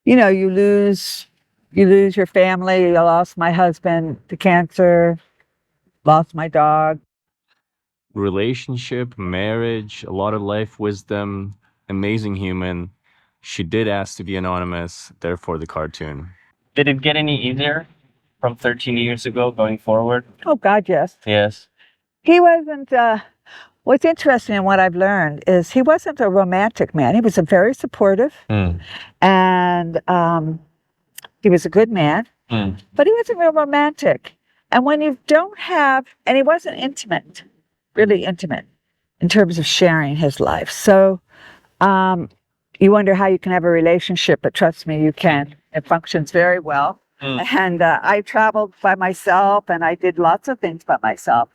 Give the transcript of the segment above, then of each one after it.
you lose your family. I lost my husband to cancer, lost my dog. Relationship, marriage, a lot of life wisdom, amazing human. She did ask to be anonymous, therefore the cartoon. Did it get any easier from 13 years ago going forward? Oh God, yes. Yes. He wasn't. What's interesting and what I've learned is he wasn't a romantic man. He was a very supportive, and he was a good man, but he wasn't real romantic. And when you don't have, and he wasn't intimate, really intimate, in terms of sharing his life. So you wonder how you can have a relationship, but trust me, you can. It functions very well. And I traveled by myself, and I did lots of things by myself.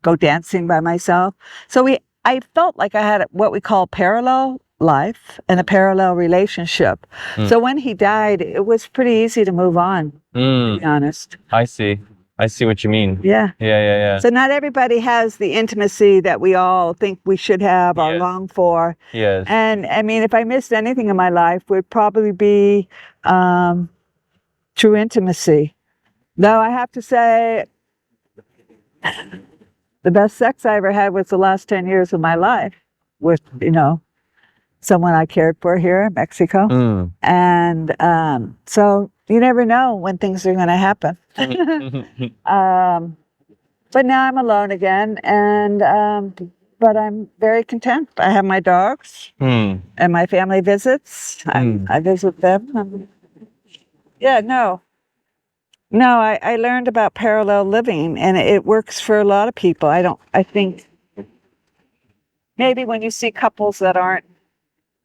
Go dancing by myself. So I felt like I had what we call parallel life and a parallel relationship. So when he died, it was pretty easy to move on, to be honest. I see what you mean. Yeah. Yeah. So not everybody has the intimacy that we all think we should have or long for. Yes. And I mean, if I missed anything in my life, would probably be true intimacy. Though I have to say, the best sex I ever had was the last 10 years of my life with, someone I cared for here in Mexico. And so you never know when things are going to happen. But now I'm alone again, but I'm very content. I have my dogs and my family visits. I visit them. I learned about parallel living, and it works for a lot of people. I think maybe when you see couples that aren't,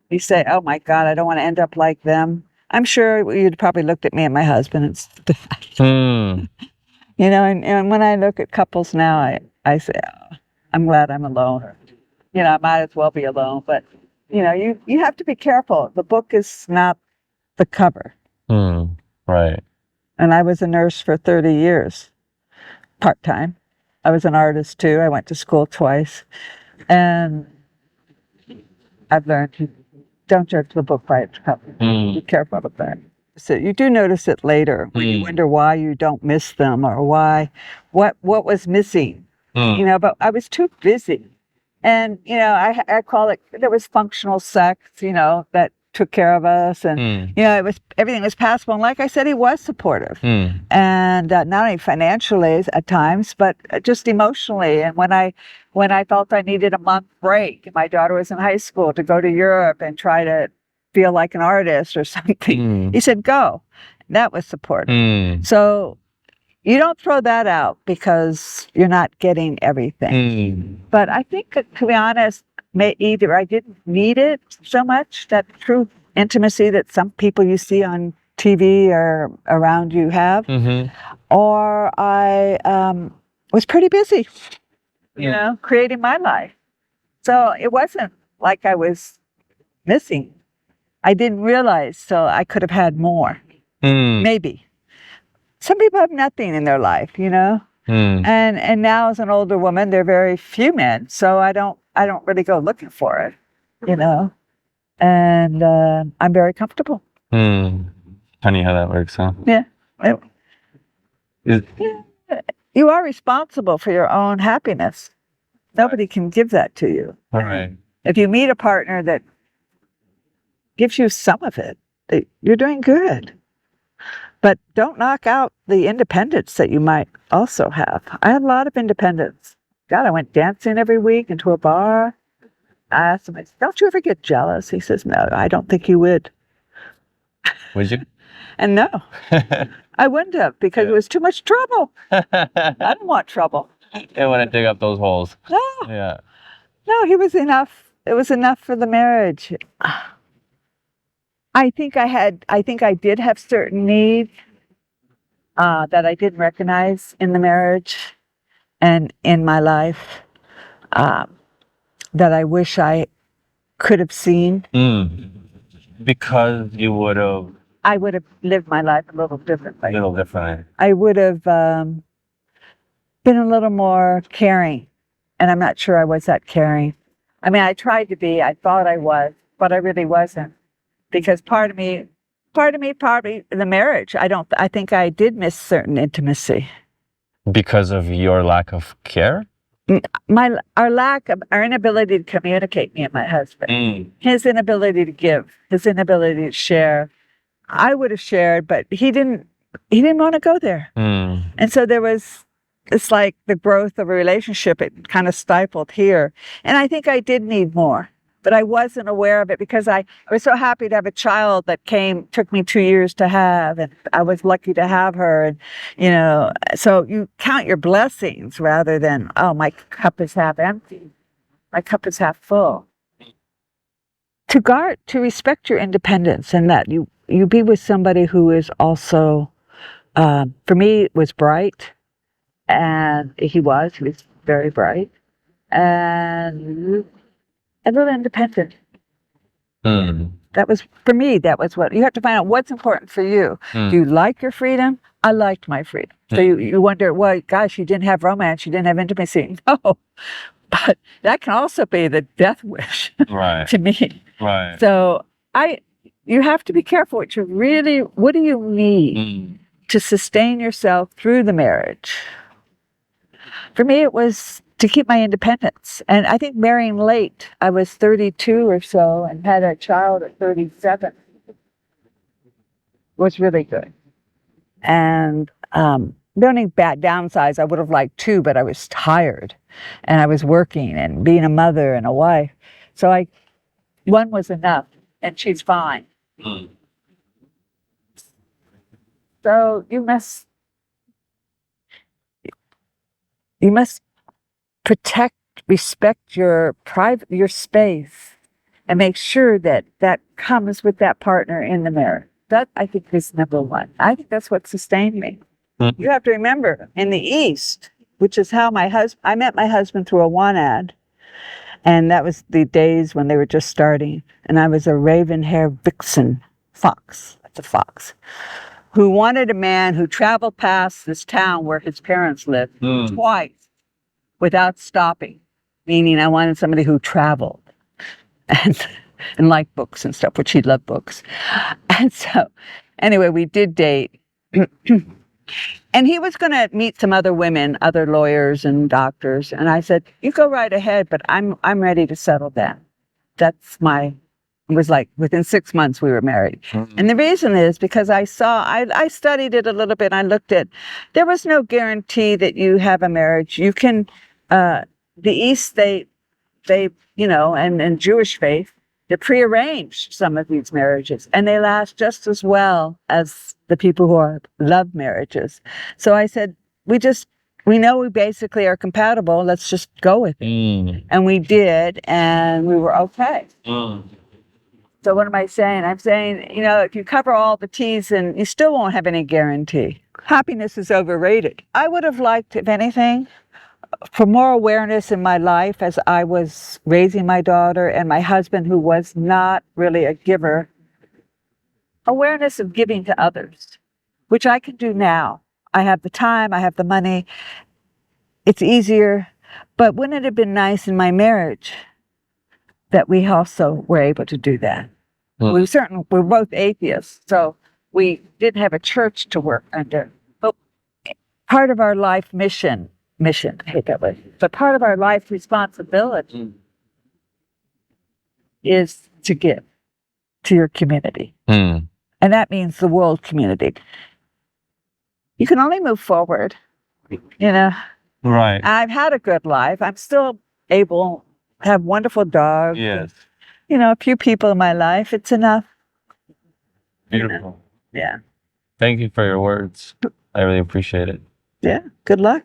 you say, oh my God, I don't want to end up like them. I'm sure you'd probably looked at me and my husband and said, and when I look at couples now, I say, oh, I'm glad I'm alone. I might as well be alone. But, you have to be careful. The book is not the cover. Right. And I was a nurse for 30 years, part-time. I was an artist too. I went to school twice. And I've learned to don't judge the book by its cover. Be careful of that. So you do notice it later when you wonder why you don't miss them or what was missing. But I was too busy. And, I call it, there was functional sex, that took care of us. And, everything was passable. And like I said, he was supportive. And not only financially at times, but just emotionally. And when I felt I needed a month break, my daughter was in high school, to go to Europe and try to feel like an artist or something, he said, go. That was supportive. So you don't throw that out because you're not getting everything. But I think, to be honest, either I didn't need it so much, that true intimacy that some people you see on TV or around you have, or I was pretty busy, creating my life. So it wasn't like I was missing. I didn't realize, so I could have had more, maybe. Some people have nothing in their life, and now as an older woman, there are very few men, so I don't really go looking for it, and I'm very comfortable. Funny how that works, huh? Yeah. You are responsible for your own happiness. Nobody can give that to you. All right. If you meet a partner that gives you some of it, you're doing good. But don't knock out the independence that you might also have. I had a lot of independence. God, I went dancing every week into a bar. I asked him, don't you ever get jealous? He says, no, I don't think you would. Would you? And no, I wouldn't have, because it was too much trouble. I didn't want trouble. Didn't want to dig up those holes. No. Yeah. No, he was enough. It was enough for the marriage. I think I did have certain needs that I didn't recognize in the marriage and in my life that I wish I could have seen. Because you would have... I would have lived my life a little differently. A little differently. I would have been a little more caring, and I'm not sure I was that caring. I mean, I tried to be. I thought I was, but I really wasn't. Because part of me part of me, probably the marriage. I think I did miss certain intimacy. Because of your lack of care? Our inability to communicate, me and my husband, his inability to give, his inability to share. I would have shared, but he didn't want to go there. And so it's like the growth of a relationship, it kind of stifled here. And I think I did need more, but I wasn't aware of it because I was so happy to have a child that took me 2 years to have, and I was lucky to have her. And, so you count your blessings rather than, oh, my cup is half empty. My cup is half full. To respect your independence, and that you be with somebody who is also, for me, was bright. And he was very bright and a little independent. That was, for me, that was what you have to find out what's important for you. Do you like your freedom? I liked my freedom. So you wonder, well, gosh, you didn't have romance, you didn't have intimacy. No, but that can also be the death wish to me. Right. So you have to be careful what do you need to sustain yourself through the marriage? For me, it was to keep my independence. And I think marrying late, I was 32 or so and had a child at 37, was really good. And the only bad downsides, I would have liked 2, but I was tired and I was working and being a mother and a wife. So one was enough, and she's fine. So you must protect, respect your space, and make sure that comes with that partner in the marriage. That, I think, is number one. I think that's what sustained me. You have to remember, in the East, which is how I met my husband through a want ad, and that was the days when they were just starting, and I was a raven-haired vixen fox. That's a fox. Who wanted a man who traveled past this town where his parents lived twice without stopping. Meaning I wanted somebody who traveled and liked books and stuff, which he loved books. And so anyway, we did date. And he was going to meet some other women, other lawyers and doctors. And I said, you go right ahead, but I'm ready to settle down. It was like within 6 months we were married. And the reason is because I studied it a little bit. I looked at, there was no guarantee that you have a marriage. You can, the East, they, and Jewish faith, they prearranged some of these marriages, and they last just as well as the people who love marriages. So I said, we know we basically are compatible. Let's just go with it. And we did, and we were okay. So what am I saying? I'm saying, if you cover all the T's, and you still won't have any guarantee. Happiness is overrated. I would have liked, if anything, for more awareness in my life as I was raising my daughter and my husband, who was not really a giver, awareness of giving to others, which I can do now. I have the time, I have the money, it's easier. But wouldn't it have been nice in my marriage that we also were able to do that? We're both atheists, so we didn't have a church to work under. But part of our life mission, I hate that word, but part of our life responsibility is to give to your community. And that means the world community. You can only move forward, Right. I've had a good life. I'm still able to have wonderful dogs. Yes. A few people in my life. It's enough. Beautiful. Yeah. Thank you for your words. I really appreciate it. Yeah. Good luck.